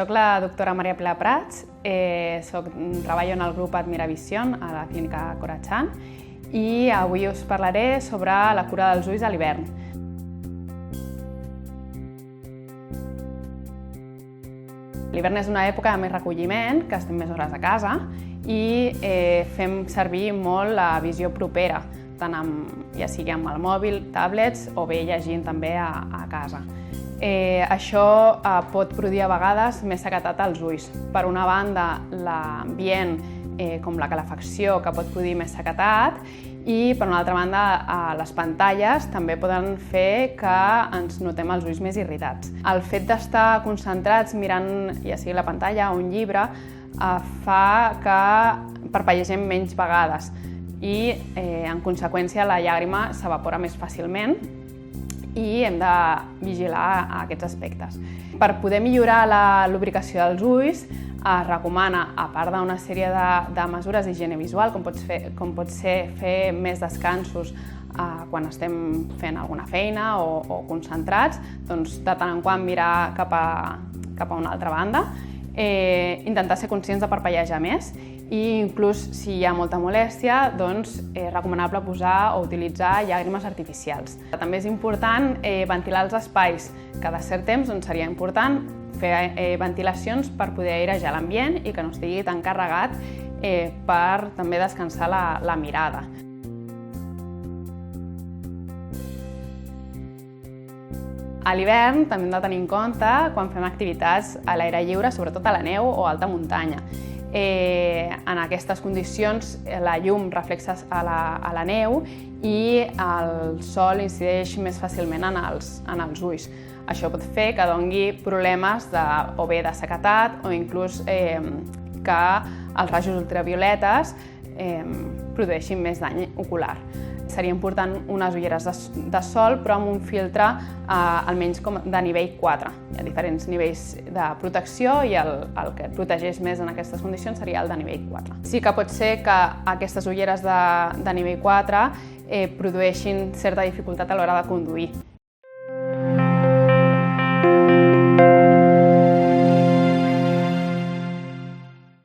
Soc la doctora Maria Pilar Prats, treballo en el grup Admiravision a la clínica Corachan i avui us parlaré sobre la cura dels ulls a l'hivern. L'hivern és una època de més recolliment, que estem més hores a casa i fem servir molt la visió propera, tant ja sigui amb el mòbil, tablets o bé llegint també a casa. Això pot produir a vegades més sequedat als ulls. Per una banda, l'ambient, com la calefacció, que pot produir més sequedat, i per una altra banda, les pantalles també poden fer que ens notem els ulls més irritats. El fet d'estar concentrats mirant ja sigui la pantalla o un llibre fa que parpellegem menys vegades i, en conseqüència, la llàgrima s'evapora més fàcilment i hem de vigilar aquests aspectes. Per poder millorar la lubricació dels ulls, es recomana, a part d'una sèrie de mesures d'higiene visual, com pot ser fer més descansos quan estem fent alguna feina o concentrats, doncs de tant en quant mirar cap a una altra banda, intentar ser conscients de parpellejar més i inclús si hi ha molta molèstia, doncs és recomanable posar o utilitzar llàgrimes artificials. També és important ventilar els espais. Cada cert temps seria important fer ventilacions per poder airejar l'ambient i que no estigui tan carregat per també descansar la mirada. A l'hivern també hem de tenir en compte quan fem activitats a l'aire lliure, sobretot a la neu o a alta muntanya. En aquestes condicions la llum reflexa a la neu i el sol incideix més fàcilment en els ulls. Això pot fer que doni problemes o bé de sequedat o inclús que els rajos ultravioletes produeixin més dany ocular. Seria important unes ulleres de sol, però amb un filtre almenys de nivell 4. Hi ha diferents nivells de protecció i el que et protegeix més en aquestes condicions seria el de nivell 4. Sí que pot ser que aquestes ulleres de nivell 4 produeixin certa dificultat a l'hora de conduir.